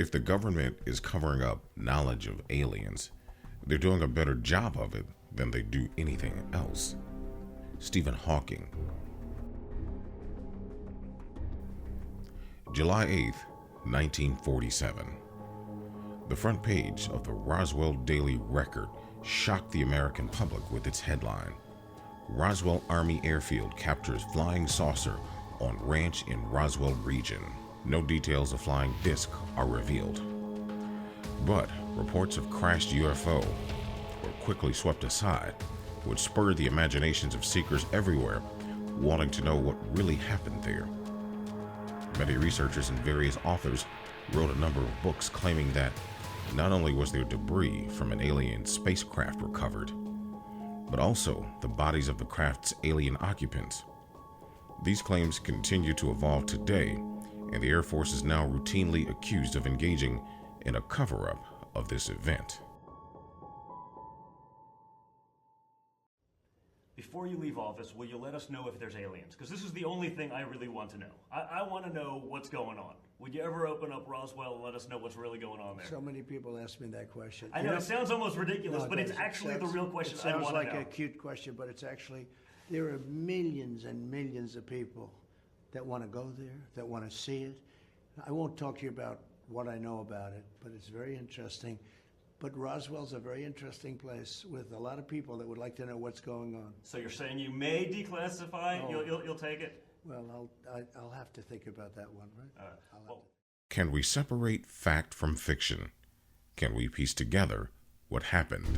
If the government is covering up knowledge of aliens, they're doing a better job of it than they do anything else. Stephen Hawking. July 8th, 1947. The front page of the Roswell Daily Record shocked the American public with its headline, "Roswell Army Airfield Captures Flying Saucer on Ranch in Roswell Region." No details of flying disc are revealed. But reports of crashed UFO were quickly swept aside, which spurred the imaginations of seekers everywhere wanting to know what really happened there. Many researchers and various authors wrote a number of books claiming that not only was there debris from an alien spacecraft recovered, but also the bodies of the craft's alien occupants. These claims continue to evolve today, and the Air Force is now routinely accused of engaging in a cover-up of this event. Before you leave office, will you let us know if there's aliens? Because this is the only thing I really want to know. I want to know what's going on. Would you ever open up Roswell and let us know what's really going on there? So many people ask me that question. I know, it sounds almost ridiculous, but it's actually the real question I want to know. It sounds like a cute question, but it's actually, there are millions and millions of people that want to go there, that want to see it. I won't talk to you about what I know about it, but it's very interesting. But Roswell's a very interesting place with a lot of people that would like to know what's going on. So you're saying you may declassify? Oh. You'll take it? Well, I'll have to think about that one, right? Can we separate fact from fiction? Can we piece together what happened?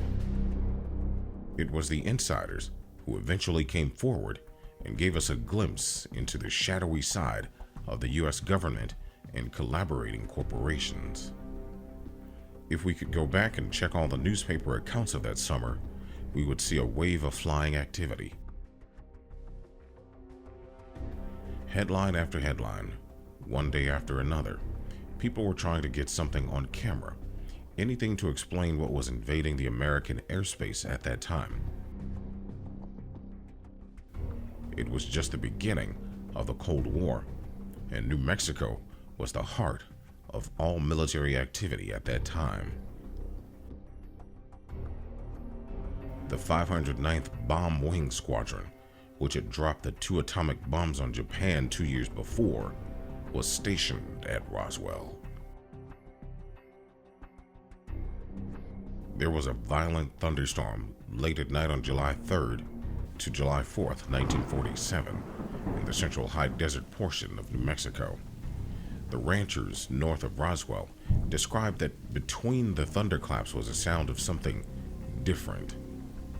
It was the insiders who eventually came forward and gave us a glimpse into the shadowy side of the U.S. government and collaborating corporations. If we could go back and check all the newspaper accounts of that summer, we would see a wave of flying activity. Headline after headline, one day after another, people were trying to get something on camera, anything to explain what was invading the American airspace at that time. It was just the beginning of the Cold War, and New Mexico was the heart of all military activity at that time. The 509th Bomb Wing Squadron, which had dropped the 2 atomic bombs on Japan 2 years before, was stationed at Roswell. There was a violent thunderstorm late at night on July 3rd to July 4th, 1947, in the central high desert portion of New Mexico. The ranchers north of Roswell described that between the thunderclaps was a sound of something different,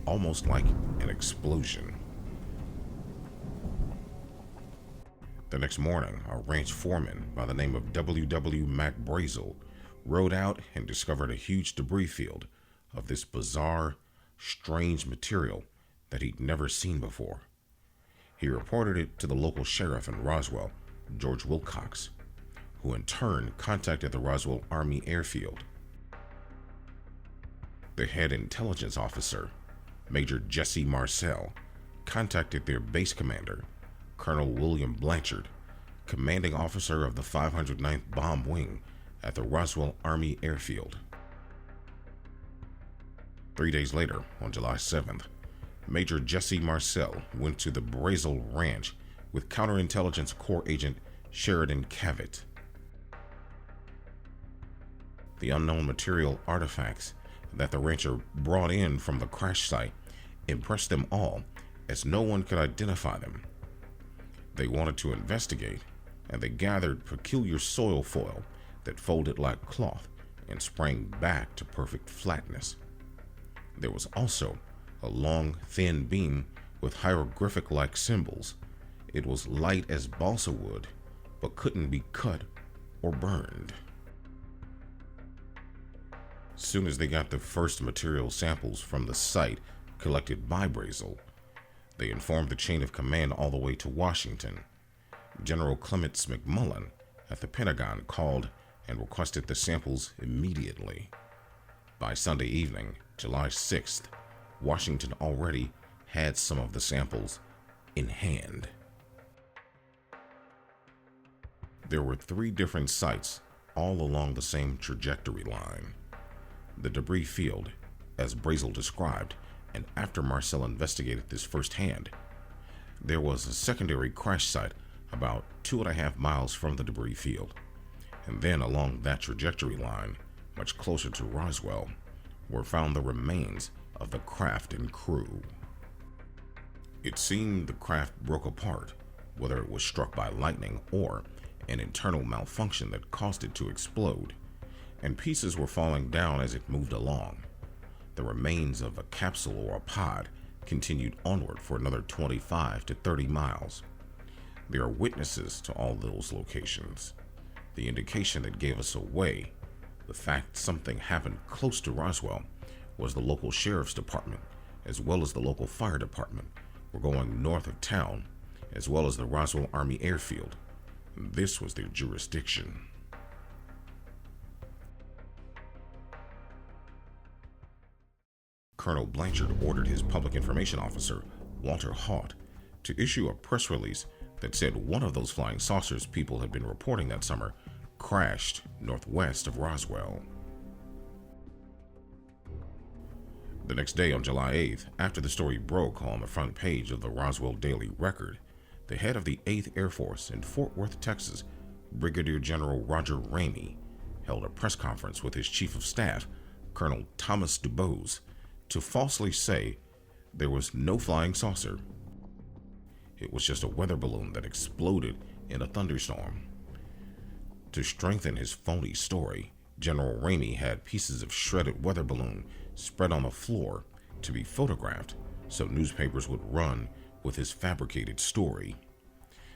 almost like an explosion. The next morning, a ranch foreman by the name of W.W. MacBrazel rode out and discovered a huge debris field of this bizarre, strange material that he'd never seen before. He reported it to the local sheriff in Roswell, George Wilcox, who in turn contacted the Roswell Army Airfield. The head intelligence officer, Major Jesse Marcel, contacted their base commander, Colonel William Blanchard, commanding officer of the 509th Bomb Wing at the Roswell Army Airfield. 3 days later, on July 7th, Major Jesse Marcel went to the Brazel Ranch with Counterintelligence Corps Agent Sheridan Cavett. The unknown material artifacts that the rancher brought in from the crash site impressed them all, as no one could identify them. They wanted to investigate, and they gathered peculiar soil foil that folded like cloth and sprang back to perfect flatness. There was also a long, thin beam with hieroglyphic-like symbols. It was light as balsa wood, but couldn't be cut or burned. Soon as they got the first material samples from the site collected by Brazel, they informed the chain of command all the way to Washington. General Clements McMullen at the Pentagon called and requested the samples immediately. By Sunday evening, July 6th, Washington already had some of the samples in hand. There were 3 different sites all along the same trajectory line. The debris field, as Brazel described, and after Marcel investigated this firsthand, there was a secondary crash site about 2.5 miles from the debris field, and then along that trajectory line, much closer to Roswell, were found the remains of the craft and crew. It seemed the craft broke apart, whether it was struck by lightning or an internal malfunction that caused it to explode, and pieces were falling down as it moved along. The remains of a capsule or a pod continued onward for another 25 to 30 miles. There are witnesses to all those locations. The indication that gave us away, the fact something happened close to Roswell, was the local sheriff's department, as well as the local fire department, were going north of town, as well as the Roswell Army Airfield. This was their jurisdiction. Colonel Blanchard ordered his public information officer, Walter Haut, to issue a press release that said one of those flying saucers people had been reporting that summer crashed northwest of Roswell. The next day, on July 8th, after the story broke on the front page of the Roswell Daily Record, the head of the 8th Air Force in Fort Worth, Texas, Brigadier General Roger Ramey, held a press conference with his Chief of Staff, Colonel Thomas DuBose, to falsely say there was no flying saucer. It was just a weather balloon that exploded in a thunderstorm. To strengthen his phony story, General Ramey had pieces of shredded weather balloon spread on the floor to be photographed so newspapers would run with his fabricated story,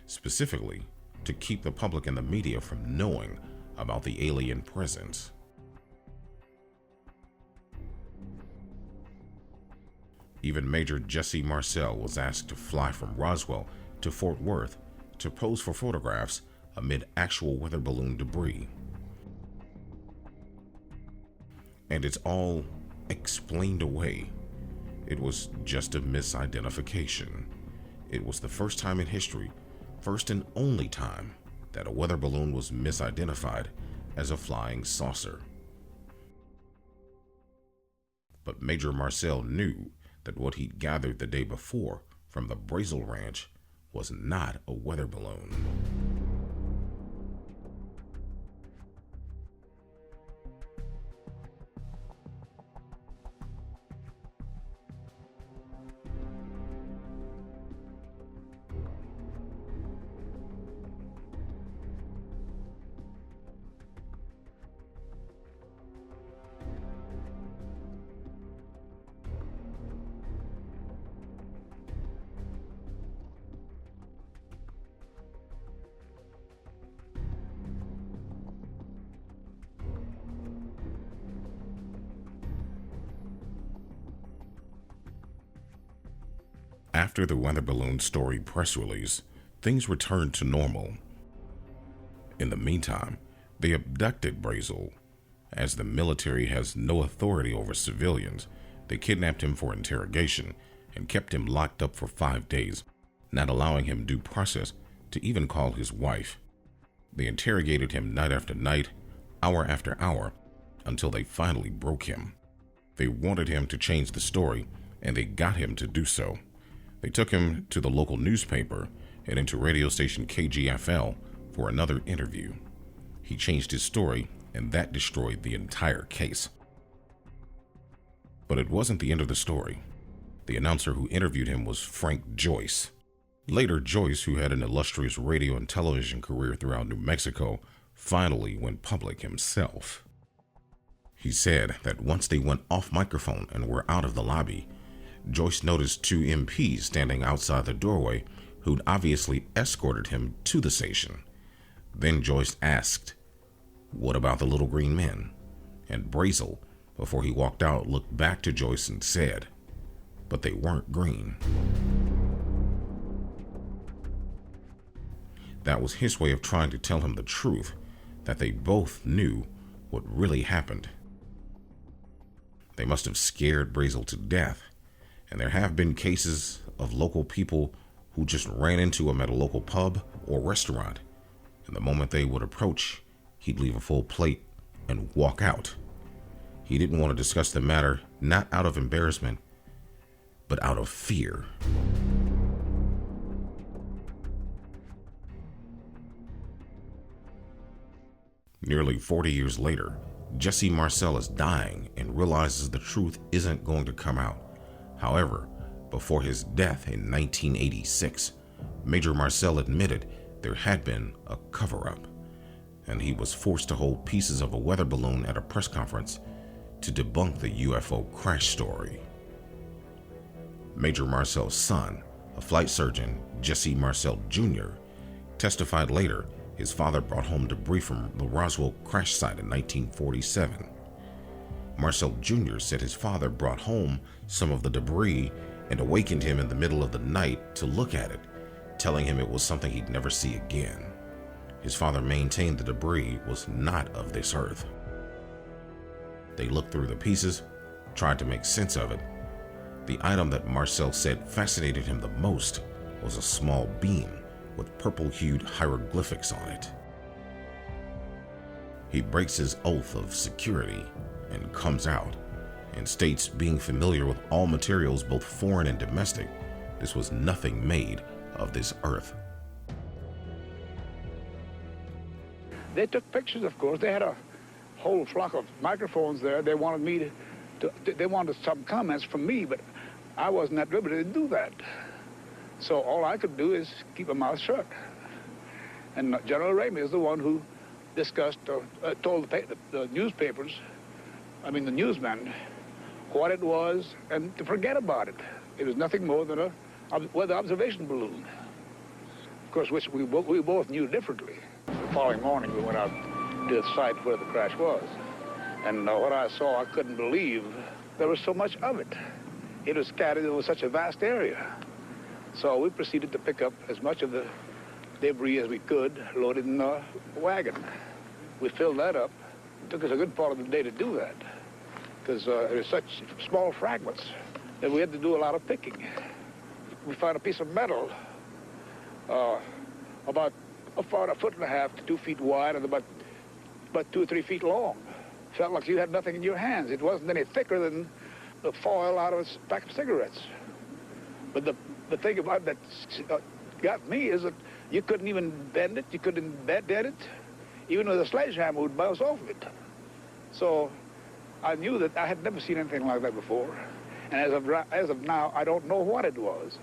specifically to keep the public and the media from knowing about the alien presence. Even Major Jesse Marcel was asked to fly from Roswell to Fort Worth to pose for photographs amid actual weather balloon debris. And it's all explained away. It was just a misidentification. It was the first time in history, first and only time, that a weather balloon was misidentified as a flying saucer. But Major Marcel knew that what he'd gathered the day before from the Brazel Ranch was not a weather balloon. After the weather balloon story press release, things returned to normal. In the meantime, they abducted Brazel. As the military has no authority over civilians, they kidnapped him for interrogation and kept him locked up for 5 days, not allowing him due process to even call his wife. They interrogated him night after night, hour after hour, until they finally broke him. They wanted him to change the story, and they got him to do so. They took him to the local newspaper and into radio station KGFL for another interview. He changed his story, and that destroyed the entire case. But it wasn't the end of the story. The announcer who interviewed him was Frank Joyce. Later, Joyce, who had an illustrious radio and television career throughout New Mexico, finally went public himself. He said that once they went off microphone and were out of the lobby, Joyce noticed 2 MPs standing outside the doorway who'd obviously escorted him to the station. Then Joyce asked, "What about the little green men?" And Brazel, before he walked out, looked back to Joyce and said, "But they weren't green." That was his way of trying to tell him the truth, that they both knew what really happened. They must have scared Brazel to death. And there have been cases of local people who just ran into him at a local pub or restaurant, and the moment they would approach, he'd leave a full plate and walk out. He didn't want to discuss the matter, not out of embarrassment, but out of fear. Nearly 40 years later, Jesse Marcel is dying and realizes the truth isn't going to come out. However, before his death in 1986, Major Marcel admitted there had been a cover-up, and he was forced to hold pieces of a weather balloon at a press conference to debunk the UFO crash story. Major Marcel's son, a flight surgeon, Jesse Marcel Jr, testified later his father brought home debris from the Roswell crash site in 1947. Marcel Jr. said his father brought home some of the debris and awakened him in the middle of the night to look at it, telling him it was something he'd never see again. His father maintained the debris was not of this earth. They looked through the pieces, tried to make sense of it. The item that Marcel said fascinated him the most was a small beam with purple-hued hieroglyphics on it. He breaks his oath of security and comes out and states, being familiar with all materials, both foreign and domestic, this was nothing made of this earth. They took pictures, of course. They had a whole flock of microphones there. They wanted me they wanted some comments from me, but I wasn't at liberty to do that. So all I could do is keep my mouth shut. And General Ramey is the one who discussed, told the newspapers, the newsmen, what it was and to forget about it. It was nothing more than a weather observation balloon. Of course, which we both knew differently. The following morning, we went out to the site where the crash was. And what I saw, I couldn't believe there was so much of it. It was scattered over such a vast area. So we proceeded to pick up as much of the debris as we could, loaded in the wagon. We filled that up. It took us a good part of the day to do that, because there were such small fragments that we had to do a lot of picking. We found a piece of metal about a 1.5 to 2 feet wide and about 2 or 3 feet long. Felt like you had nothing in your hands. It wasn't any thicker than the foil out of a pack of cigarettes. But the thing about that got me is that you couldn't even bend it, you couldn't dent it. Even with a sledgehammer would bounce off of it. So I knew that I had never seen anything like that before. And as of now, I don't know what it was.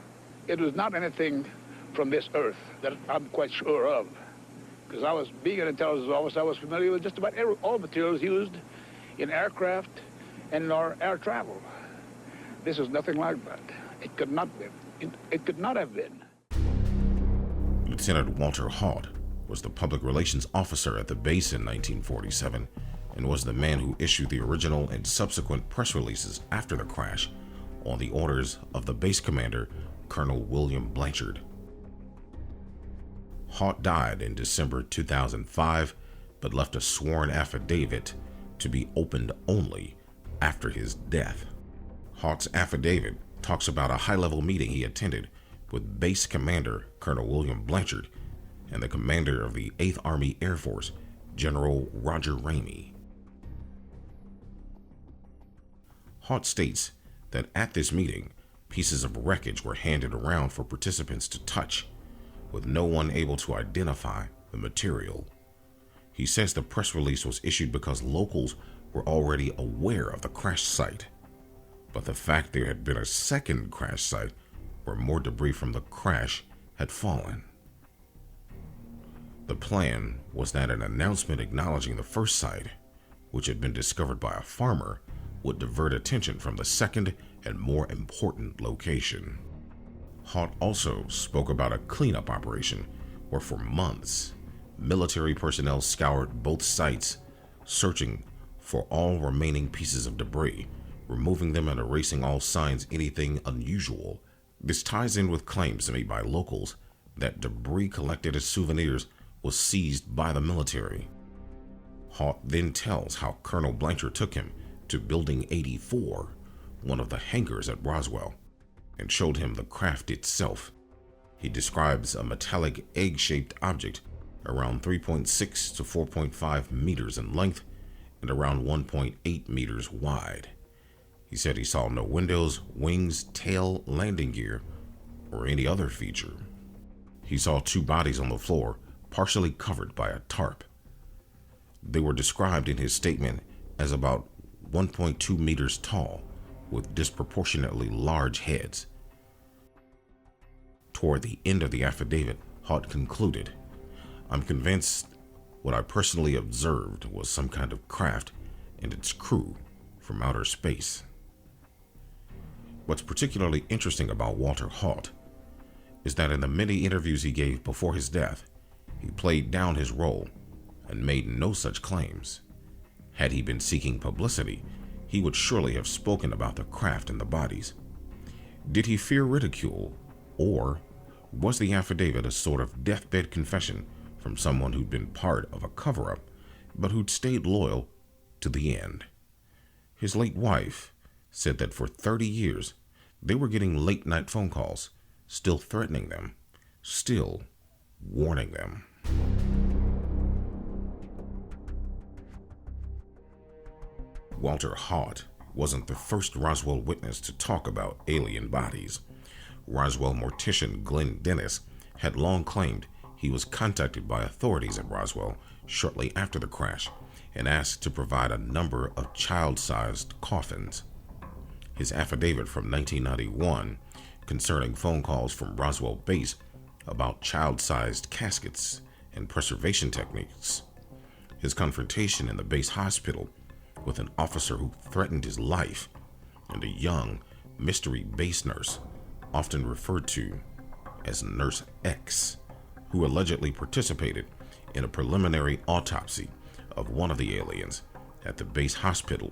It was not anything from this earth that I'm quite sure of. Because being an intelligence officer, I was familiar with just about all materials used in aircraft and in our air travel. This is nothing like that. It could not be. It could not have been. Lieutenant Walter Haut was the public relations officer at the base in 1947 and was the man who issued the original and subsequent press releases after the crash on the orders of the base commander, Colonel William Blanchard. Haut died in December 2005, but left a sworn affidavit to be opened only after his death. Haut's affidavit talks about a high-level meeting he attended with base commander Colonel William Blanchard and the commander of the 8th Army Air Force, General Roger Ramey. Haut states that at this meeting, pieces of wreckage were handed around for participants to touch, with no one able to identify the material. He says the press release was issued because locals were already aware of the crash site, but the fact there had been a second crash site where more debris from the crash had fallen. The plan was that an announcement acknowledging the first site, which had been discovered by a farmer, would divert attention from the second and more important location. Haut also spoke about a cleanup operation where for months, military personnel scoured both sites, searching for all remaining pieces of debris, removing them and erasing all signs anything unusual. This ties in with claims made by locals that debris collected as souvenirs was seized by the military. Haut then tells how Colonel Blanchard took him to Building 84, one of the hangars at Roswell, and showed him the craft itself. He describes a metallic egg-shaped object around 3.6 to 4.5 meters in length and around 1.8 meters wide. He said he saw no windows, wings, tail, landing gear, or any other feature. He saw two bodies on the floor, partially covered by a tarp. They were described in his statement as about 1.2 meters tall, with disproportionately large heads. Toward the end of the affidavit, Haught concluded, "I'm convinced what I personally observed was some kind of craft and its crew from outer space." What's particularly interesting about Walter Haught is that in the many interviews he gave before his death, he played down his role and made no such claims. Had he been seeking publicity, he would surely have spoken about the craft and the bodies. Did he fear ridicule, or was the affidavit a sort of deathbed confession from someone who'd been part of a cover-up, but who'd stayed loyal to the end? His late wife said that for 30 years, they were getting late-night phone calls, still threatening them, still warning them. Walter Haught wasn't the first Roswell witness to talk about alien bodies. Roswell mortician Glenn Dennis had long claimed he was contacted by authorities at Roswell shortly after the crash and asked to provide a number of child-sized coffins. His affidavit from 1991 concerning phone calls from Roswell Base about child-sized caskets and preservation techniques. His confrontation in the base hospital with an officer who threatened his life, and a young mystery base nurse, often referred to as Nurse X, who allegedly participated in a preliminary autopsy of one of the aliens at the base hospital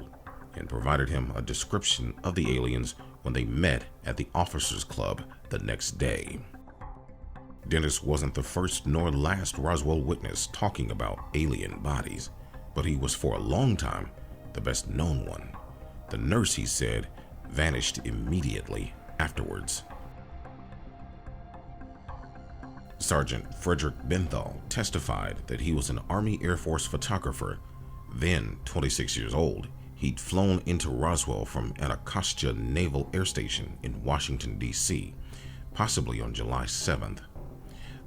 and provided him a description of the aliens when they met at the officers' club the next day. Dennis wasn't the first nor last Roswell witness talking about alien bodies, but he was for a long time the best known one. The nurse, he said, vanished immediately afterwards. Sergeant Frederick Benthal testified that he was an Army Air Force photographer, then 26 years old. He'd flown into Roswell from Anacostia Naval Air Station in Washington, D.C., possibly on July 7th.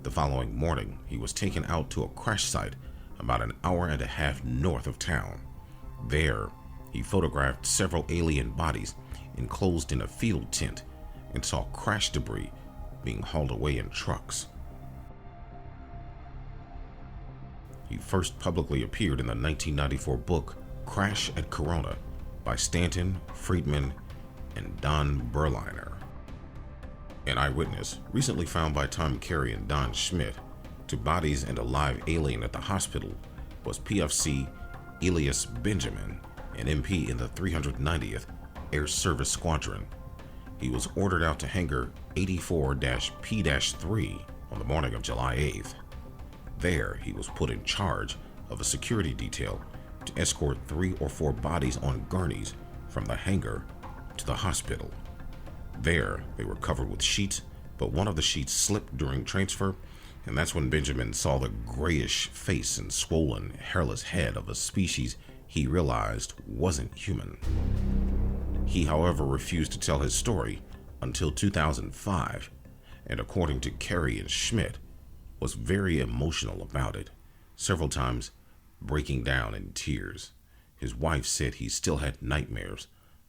The following morning, he was taken out to a crash site about an hour and a half north of town. There, he photographed several alien bodies enclosed in a field tent and saw crash debris being hauled away in trucks. He first publicly appeared in the 1994 book Crash at Corona by Stanton, Friedman, and Don Berliner. An eyewitness recently found by Tom Carey and Don Schmidt to bodies and a live alien at the hospital was PFC Elias Benjamin, an MP in the 390th Air Service Squadron. He was ordered out to Hangar 84-P-3 on the morning of July 8th. There, he was put in charge of a security detail to escort 3 or 4 bodies on gurneys from the hangar to the hospital. There, they were covered with sheets, but one of the sheets slipped during transfer, and that's when Benjamin saw the grayish face and swollen, hairless head of a species he realized wasn't human. He, however, refused to tell his story until 2005, and according to Carey and Schmidt, was very emotional about it, several times breaking down in tears. His wife said he still had nightmares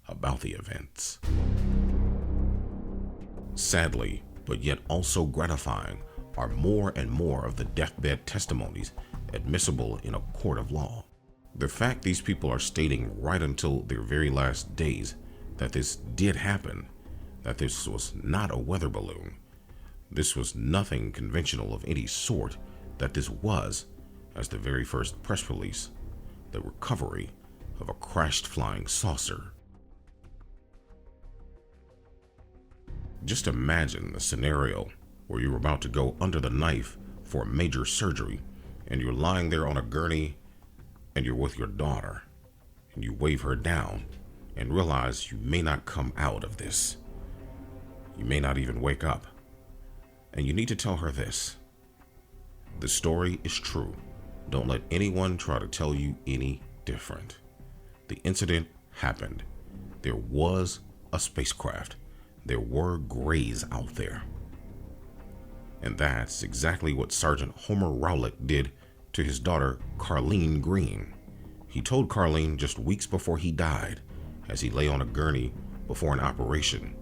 about the events. Sadly, but yet also gratifying, are more and more of the deathbed testimonies admissible in a court of law. The fact these people are stating right until their very last days that this did happen, that this was not a weather balloon, this was nothing conventional of any sort, that this was, as the very first press release, the recovery of a crashed flying saucer. Just imagine the scenario where you're about to go under the knife for major surgery, and you're lying there on a gurney, and you're with your daughter, and you wave her down and realize you may not come out of this. You may not even wake up. And you need to tell her this: The story is true. Don't let anyone try to tell you any different. The incident happened. There was a spacecraft. There were grays out there. And that's exactly what Sergeant Homer Rowlett did to his daughter, Carlene Green. He told Carlene just weeks before he died, as he lay on a gurney before an operation.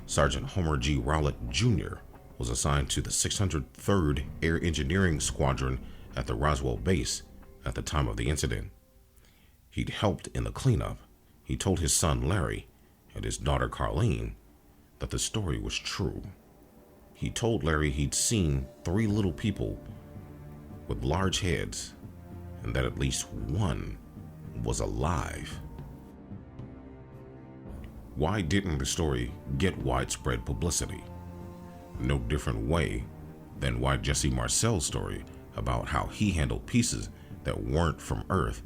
Sergeant Homer G. Rowlett Jr. was assigned to the 603rd Air Engineering Squadron at the Roswell base at the time of the incident. He'd helped in the cleanup. He told his son Larry and his daughter Carlene that the story was true. He told Larry he'd seen 3 little people with large heads and that at least one was alive. Why didn't the story get widespread publicity? No different way than why Jesse Marcel's story about how he handled pieces that weren't from Earth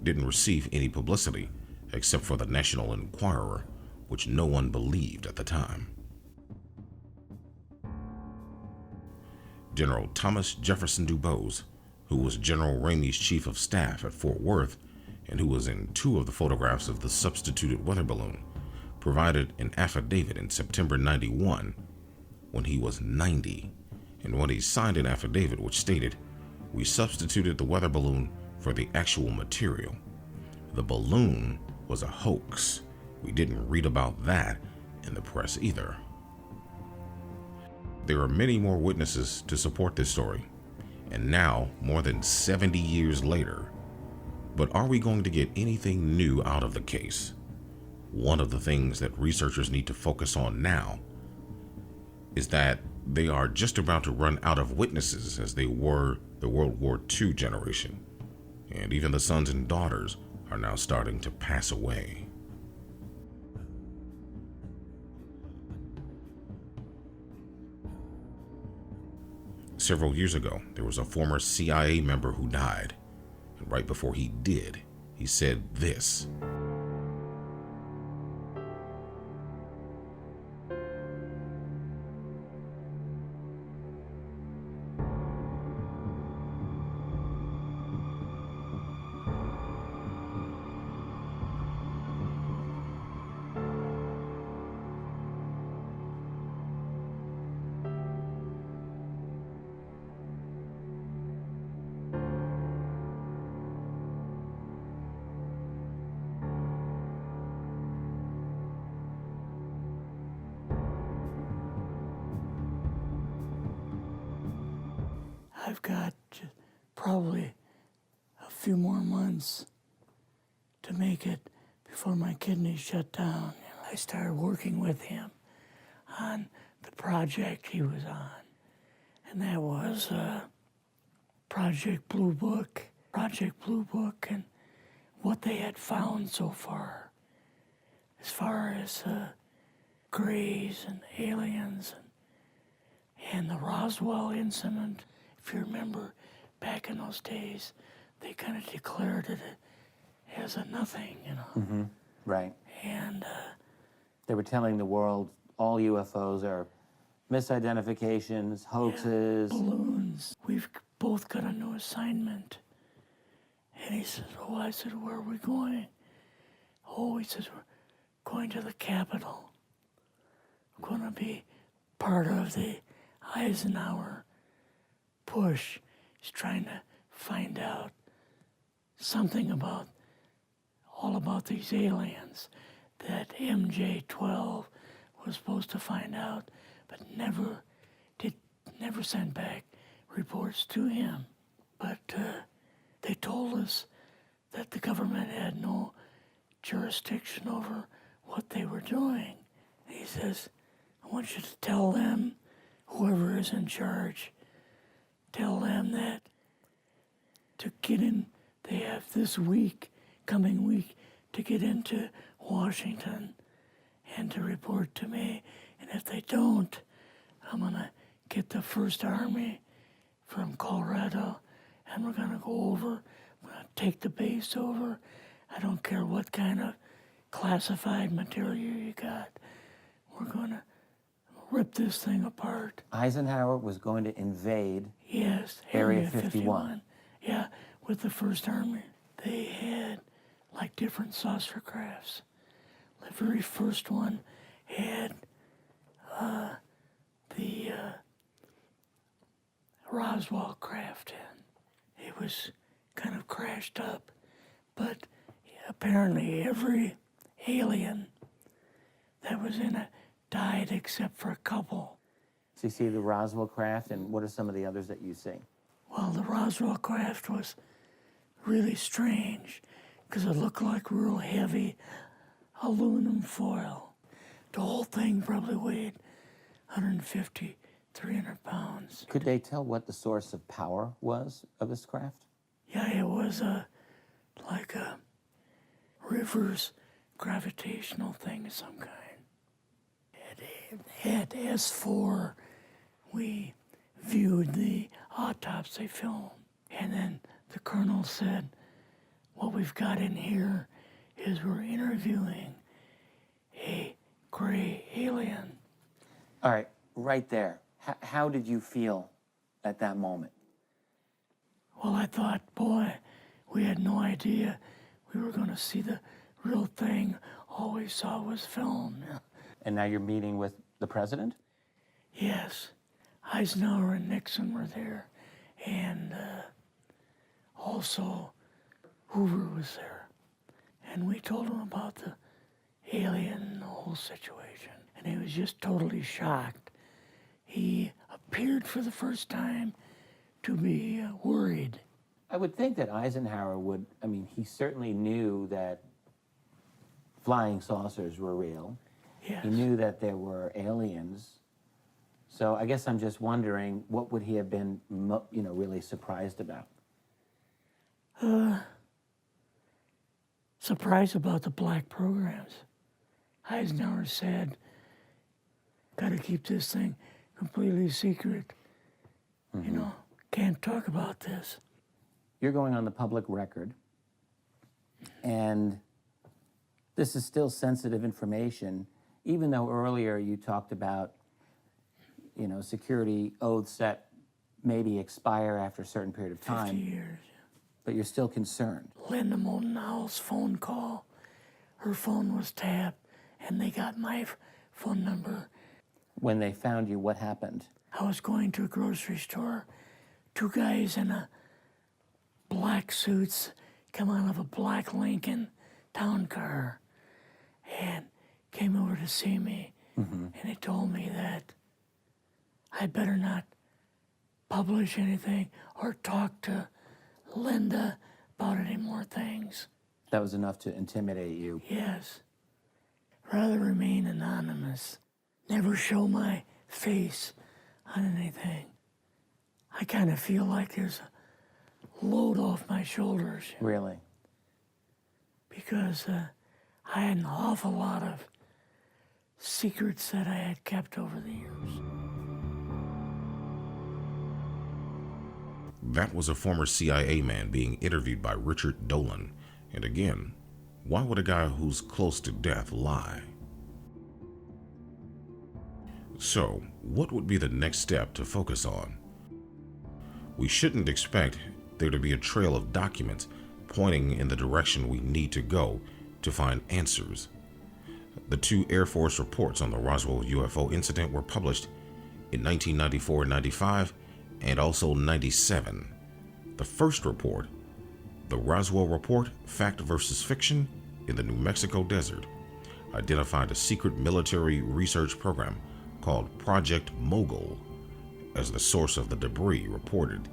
didn't receive any publicity except for the National Enquirer, which no one believed at the time. General Thomas Jefferson DuBose, who was General Ramey's chief of staff at Fort Worth and who was in 2 of the photographs of the substituted weather balloon, provided an affidavit in September 91 when he was 90, and when he signed an affidavit which stated, "We substituted the weather balloon for the actual material. The balloon was a hoax. We didn't read about that in the press either." There are many more witnesses to support this story, and now, more than 70 years later. But are we going to get anything new out of the case? One of the things that researchers need to focus on now is that they are just about to run out of witnesses as they were the World War II generation, and even the sons and daughters are now starting to pass away. Several years ago, there was a former CIA member who died, and right before he did, he said this. I've got probably a few more months to make it before my kidneys shut down. I started working with him on the project he was on, and that was Project Blue Book, and what they had found so far, as far as grays and aliens and the Roswell incident. If you remember, back in those days, they kind of declared it as a nothing, you know. Mm-hmm. Right. And they were telling the world all UFOs are misidentifications, hoaxes. Balloons. We've both got a new assignment. And he says, "Oh," I said, "Where are we going?" "Oh," he says, "We're going to the Capitol. We're going to be part of the Eisenhower push." He's trying to find out something all about these aliens that MJ-12 was supposed to find out, but never sent back reports to him. But they told us that the government had no jurisdiction over what they were doing. He says, "I want you to tell them, whoever is in charge, tell them that to get in, they have this coming week, to get into Washington and to report to me. And if they don't, I'm going to get the 1st Army from Colorado, and we're going to go over, we're going to take the base over. I don't care what kind of classified material you got. We're going to rip this thing apart. Eisenhower was going to invade Yes, Area 51. Yeah, with the First Army. They had like different saucer crafts. The very first one had the Roswell craft in. It was kind of crashed up, but apparently every alien that was in it died except for a couple. So you see the Roswell craft, and what are some of the others that you see? Well, the Roswell craft was really strange because it looked like real heavy aluminum foil. The whole thing probably weighed 150, 300 pounds. Could they tell what the source of power was of this craft? Yeah, it was like a reverse gravitational thing of some kind. At S4, we viewed the autopsy film, and then the colonel said, what we've got in here is we're interviewing a gray alien. All right, right there. How did you feel at that moment? Well, I thought, boy, we had no idea we were going to see the real thing. All we saw was film. And now you're meeting with the president? Yes, Eisenhower and Nixon were there, and also Hoover was there. And we told him about the alien and the whole situation, and he was just totally shocked. He appeared for the first time to be worried. I would think that Eisenhower would, he certainly knew that flying saucers were real. Yes. He knew that there were aliens. So I guess I'm just wondering, what would he have been, really surprised about? Surprised about the black programs. Eisenhower said, got to keep this thing completely secret. Mm-hmm. Can't talk about this. You're going on the public record, and this is still sensitive information, even though earlier you talked about, security oaths that maybe expire after a certain period of time. 50 years. But you're still concerned. Linda Moultonow's phone call, her phone was tapped, and they got my phone number. When they found you, what happened? I was going to a grocery store. Two guys in a black suits come out of a black Lincoln town car and came over to see me. Mm-hmm. And they told me that I'd better not publish anything or talk to Linda about any more things. That was enough to intimidate you. Yes. Rather remain anonymous. Never show my face on anything. I kind of feel like there's a load off my shoulders. Really? Because I had an awful lot of secrets that I had kept over the years. That was a former CIA man being interviewed by Richard Dolan. And again, why would a guy who's close to death lie? So, what would be the next step to focus on? We shouldn't expect there to be a trail of documents pointing in the direction we need to go to find answers. The two Air Force reports on the Roswell UFO incident were published in 1994 and 95, and also 97. The first report, the Roswell Report, Fact versus Fiction in the New Mexico Desert, identified a secret military research program called Project Mogul as the source of the debris reported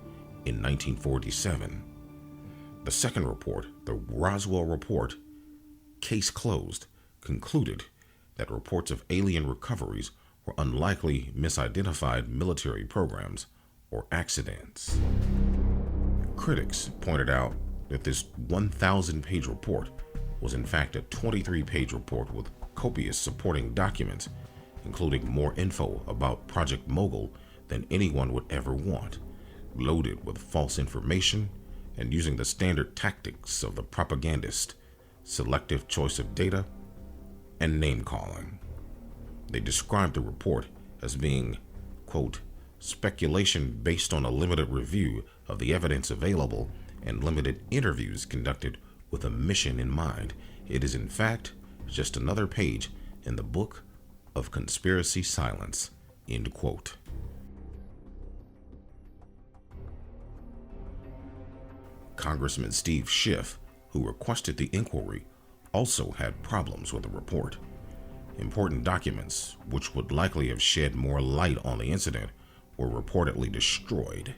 in 1947. The second report, the Roswell Report, Case Closed, concluded that reports of alien recoveries were unlikely misidentified military programs or accidents. Critics pointed out that this 1,000-page report was in fact a 23-page report with copious supporting documents, including more info about Project Mogul than anyone would ever want, loaded with false information and using the standard tactics of the propagandist, selective choice of data, and name-calling. They described the report as being, quote, speculation based on a limited review of the evidence available and limited interviews conducted with a mission in mind. It is in fact just another page in the book of conspiracy silence, end quote. Congressman Steve Schiff, who requested the inquiry, also had problems with the report. Important documents, which would likely have shed more light on the incident, were reportedly destroyed.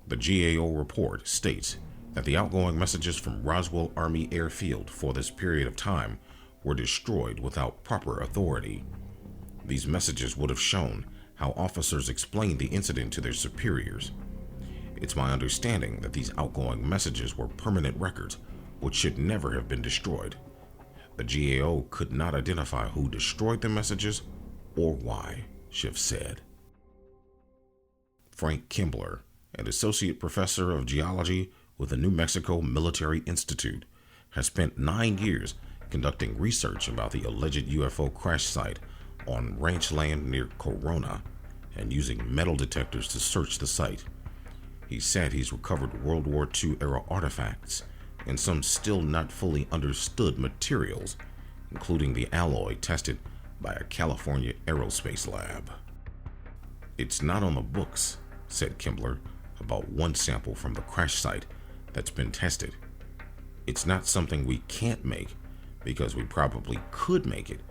The GAO report states that the outgoing messages from Roswell Army Airfield for this period of time were destroyed without proper authority. These messages would have shown how officers explained the incident to their superiors. It's my understanding that these outgoing messages were permanent records which should never have been destroyed. The GAO could not identify who destroyed the messages or why, Schiff said. Frank Kimbler, an associate professor of geology with the New Mexico Military Institute, has spent 9 years conducting research about the alleged UFO crash site on ranch land near Corona and using metal detectors to search the site. He said he's recovered World War II era artifacts and some still not fully understood materials, including the alloy tested by a California aerospace lab. It's not on the books, said Kimbler, about one sample from the crash site that's been tested. It's not something we can't make because we probably could make it,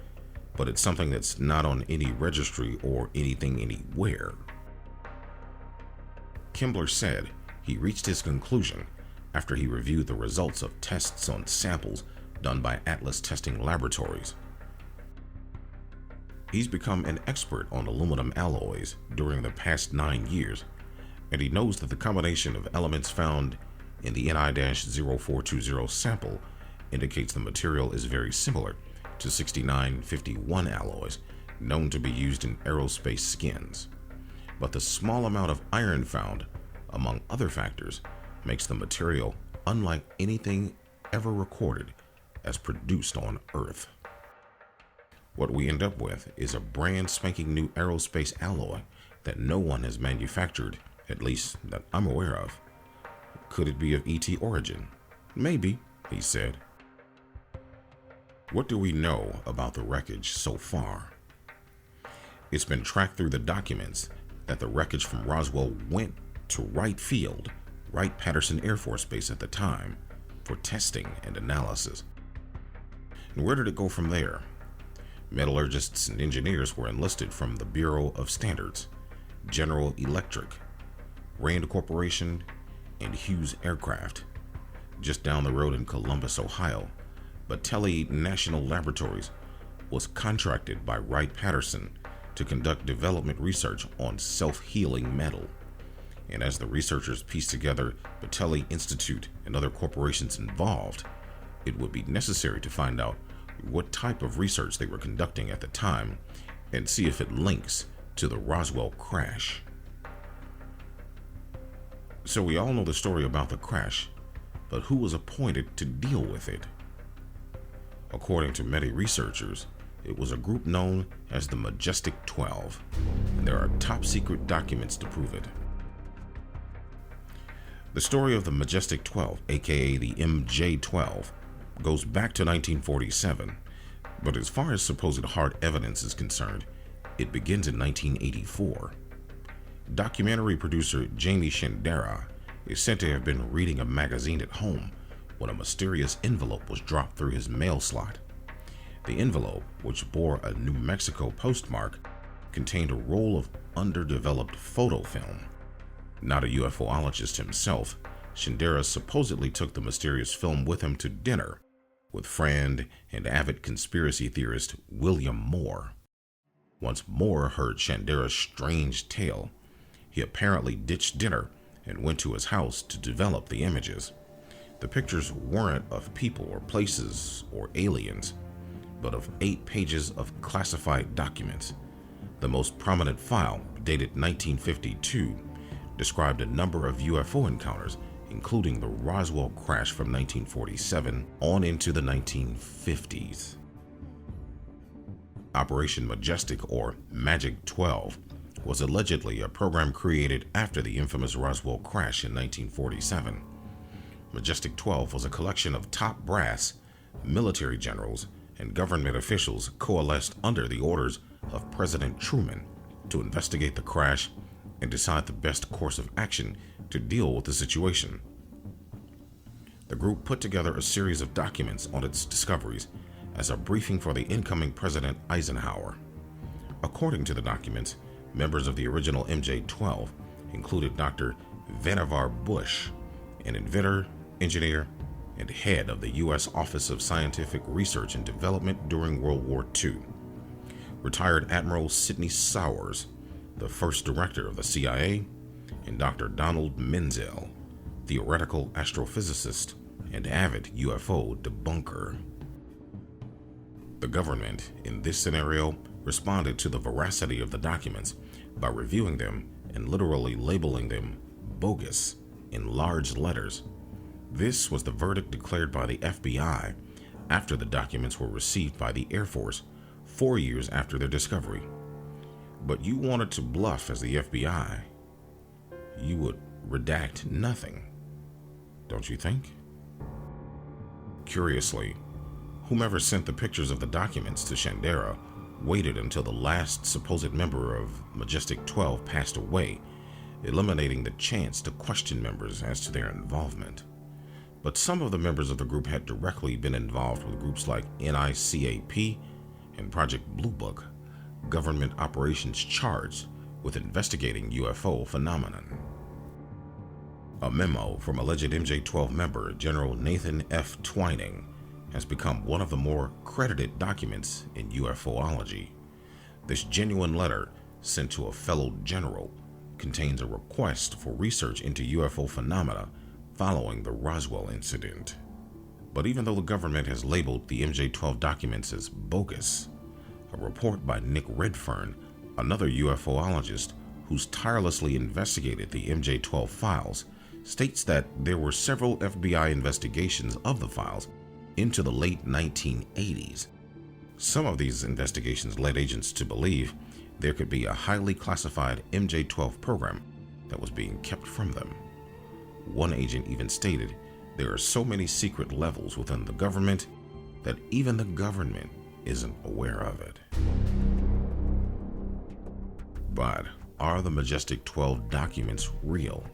but it's something that's not on any registry or anything anywhere. Kimbler said he reached his conclusion after he reviewed the results of tests on samples done by Atlas Testing Laboratories. He's become an expert on aluminum alloys during the past 9 years, and he knows that the combination of elements found in the Ni-0420 sample indicates the material is very similar to 6951 alloys known to be used in aerospace skins. But the small amount of iron found, among other factors, makes the material unlike anything ever recorded as produced on Earth. What we end up with is a brand spanking new aerospace alloy that no one has manufactured, at least that I'm aware of. Could it be of ET origin? Maybe, he said. What do we know about the wreckage so far? It's been tracked through the documents that the wreckage from Roswell went to Wright Field, Wright-Patterson Air Force Base at the time, for testing and analysis. And where did it go from there? Metallurgists and engineers were enlisted from the Bureau of Standards, General Electric, Rand Corporation, and Hughes Aircraft. Just down the road in Columbus, Ohio, Battelli National Laboratories was contracted by Wright-Patterson to conduct development research on self-healing metal. And as the researchers pieced together Battelli Institute and other corporations involved, it would be necessary to find out what type of research they were conducting at the time and see if it links to the Roswell crash. So we all know the story about the crash, but who was appointed to deal with it? According to many researchers, it was a group known as the Majestic 12, and there are top secret documents to prove it. The story of the Majestic 12, aka the MJ-12, goes back to 1947, but as far as supposed hard evidence is concerned, it begins in 1984. Documentary producer Jamie Shandera is said to have been reading a magazine at home when a mysterious envelope was dropped through his mail slot. The envelope, which bore a New Mexico postmark, contained a roll of underdeveloped photo film. Not a UFOologist himself, Shandera supposedly took the mysterious film with him to dinner with friend and avid conspiracy theorist William Moore. Once Moore heard Shandera's strange tale, he apparently ditched dinner and went to his house to develop the images. The pictures weren't of people or places or aliens, but of 8 pages of classified documents. The most prominent file, dated 1952, described a number of UFO encounters, including the Roswell crash from 1947 on into the 1950s. Operation Majestic, or Magic 12, was allegedly a program created after the infamous Roswell crash in 1947. Majestic 12 was a collection of top brass, military generals, and government officials coalesced under the orders of President Truman to investigate the crash and decide the best course of action to deal with the situation. The group put together a series of documents on its discoveries as a briefing for the incoming President Eisenhower. According to the documents, members of the original MJ-12 included Dr. Vannevar Bush, an inventor, engineer, and head of the U.S. Office of Scientific Research and Development during World War II, retired Admiral Sidney Sowers, the first director of the CIA, and Dr. Donald Menzel, theoretical astrophysicist and avid UFO debunker. The government, in this scenario, responded to the veracity of the documents by reviewing them and literally labeling them bogus in large letters. This was the verdict declared by the FBI after the documents were received by the Air Force 4 years after their discovery. But you wanted to bluff as the FBI. You would redact nothing, don't you think? Curiously, whomever sent the pictures of the documents to Shandera waited until the last supposed member of Majestic 12 passed away, eliminating the chance to question members as to their involvement. But some of the members of the group had directly been involved with groups like NICAP and Project Blue Book, government operations charged with investigating UFO phenomenon. A memo from alleged MJ-12 member General Nathan F. Twining has become one of the more credited documents in UFOlogy. This genuine letter, sent to a fellow general, contains a request for research into UFO phenomena following the Roswell incident. But even though the government has labeled the MJ-12 documents as bogus, a report by Nick Redfern, another UFOologist who's tirelessly investigated the MJ-12 files, states that there were several FBI investigations of the files into the late 1980s. Some of these investigations led agents to believe there could be a highly classified MJ-12 program that was being kept from them. One agent even stated there are so many secret levels within the government that even the government isn't aware of it. But are the Majestic 12 documents real?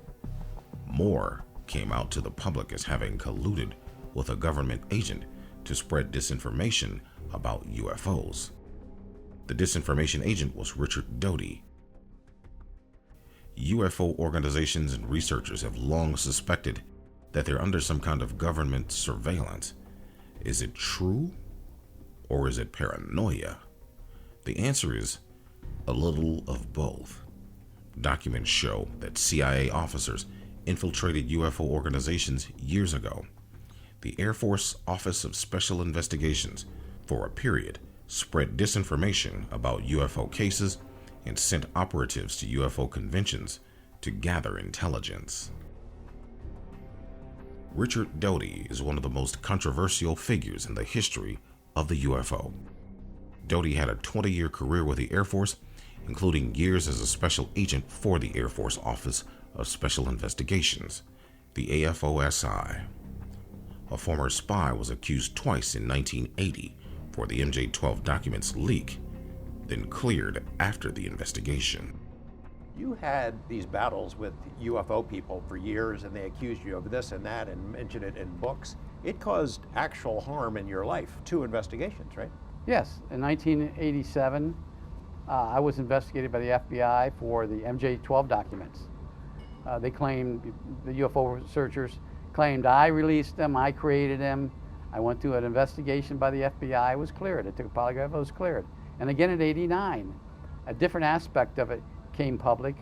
More came out to the public as having colluded with a government agent to spread disinformation about UFOs. The disinformation agent was Richard Doty. UFO organizations and researchers have long suspected that they're under some kind of government surveillance. Is it true, or is it paranoia? The answer is a little of both. Documents show that CIA officers infiltrated UFO organizations years ago. The Air Force Office of Special Investigations, for a period, spread disinformation about UFO cases and sent operatives to UFO conventions to gather intelligence. Richard Doty is one of the most controversial figures in the history of the UFO. Doty had a 20-year career with the Air Force, including years as a special agent for the Air Force Office of Special Investigations, the AFOSI. A former spy was accused twice in 1980 for the MJ-12 documents leak, then cleared after the investigation. You had these battles with UFO people for years, and they accused you of this and that and mentioned it in books. It caused actual harm in your life. 2 investigations, right? Yes. In 1987, I was investigated by the FBI for the MJ-12 documents. They claimed, the UFO researchers claimed I released them, I created them. I went through an investigation by the FBI, I was cleared. I took a polygraph, I was cleared. And again in '89, a different aspect of it came public.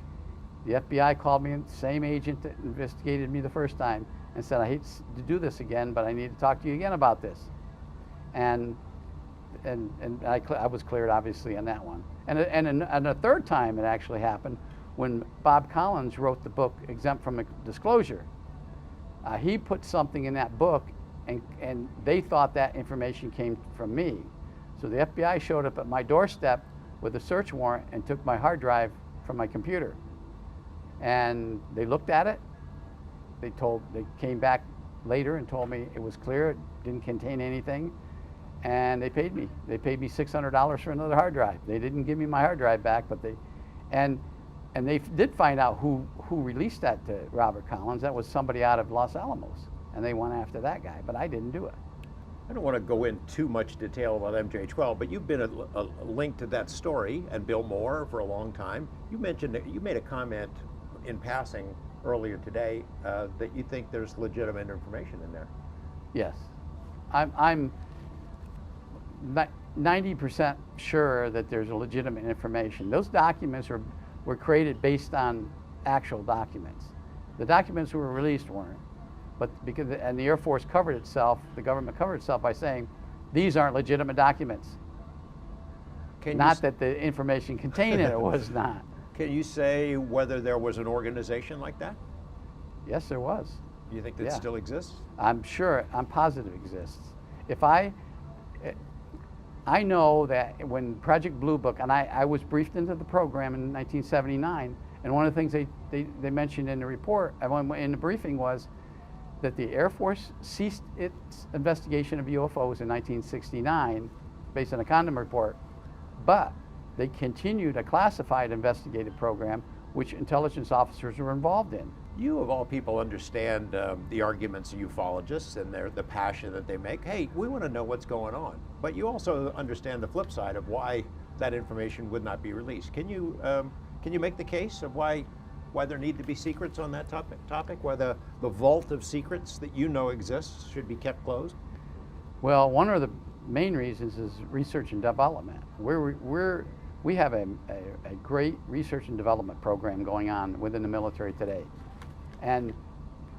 The FBI called me, the same agent that investigated me the first time, and said, I hate to do this again, but I need to talk to you again about this. And I was cleared, obviously, on that one. And a third time it actually happened when Bob Collins wrote the book Exempt from Disclosure. He put something in that book, and they thought that information came from me. So the FBI showed up at my doorstep with a search warrant and took my hard drive from my computer. And they looked at it. They came back later and told me it was clear, it didn't contain anything, and they paid me. They paid me $600 for another hard drive. They didn't give me my hard drive back, but and they did find out who released that to Robert Collins. That was somebody out of Los Alamos, and they went after that guy, but I didn't do it. I don't want to go in too much detail about MJ-12, but you've been a link to that story and Bill Moore for a long time. You mentioned that you made a comment in passing earlier today that you think there's legitimate information in there. Yes, I'm 90% sure that there's legitimate information. Those documents were created based on actual documents. The documents were released weren't. But and the Air Force covered itself, the government covered itself by saying, these aren't legitimate documents. Not that the information contained in it was not. Can you say whether there was an organization like that? Yes, there was. Do you think that still exists? I'm sure, I'm positive it exists. I know that when Project Blue Book, and I was briefed into the program in 1979, and one of the things they mentioned in the report, in the briefing was that the Air Force ceased its investigation of UFOs in 1969 based on a condom report, but they continued a classified investigative program which intelligence officers were involved in. You, of all people, understand the arguments of ufologists and the passion that they make. Hey, we want to know what's going on. But you also understand the flip side of why that information would not be released. Can you make the case of why there need to be secrets on that topic? Why the vault of secrets that you know exists should be kept closed? Well, one of the main reasons is research and development. We have a great research and development program going on within the military today. And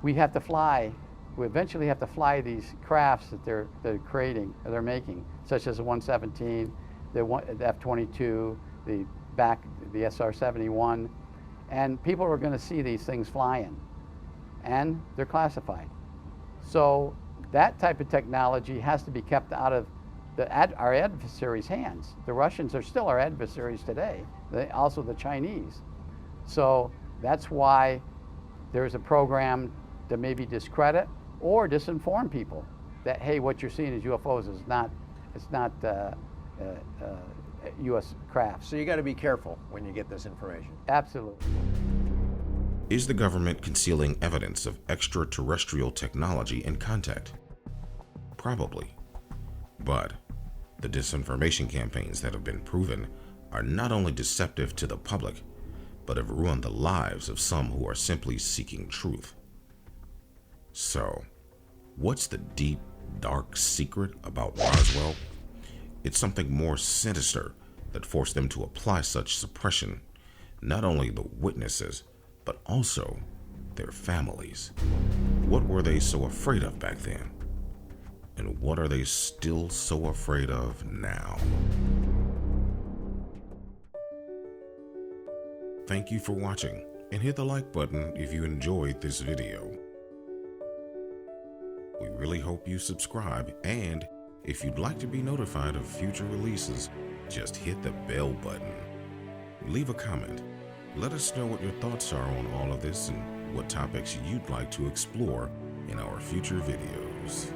we have to fly, we eventually have to fly these crafts that they're making, such as the 117, the F-22, the SR-71, and people are going to see these things flying, and they're classified. So that type of technology has to be kept out of our adversaries' hands. The Russians are still our adversaries today, also the Chinese. So that's why there's a program to maybe discredit or disinform people that, hey, what you're seeing as UFOs is not U.S. craft. So you got to be careful when you get this information. Absolutely. Is the government concealing evidence of extraterrestrial technology and contact? Probably. But the disinformation campaigns that have been proven are not only deceptive to the public, but have ruined the lives of some who are simply seeking truth. So, what's the deep, dark secret about Roswell? It's something more sinister that forced them to apply such suppression, not only the witnesses, but also their families. What were they so afraid of back then? And what are they still so afraid of now? Thank you for watching, and hit the like button if you enjoyed this video. We really hope you subscribe, and if you'd like to be notified of future releases, just hit the bell button. Leave a comment. Let us know what your thoughts are on all of this and what topics you'd like to explore in our future videos.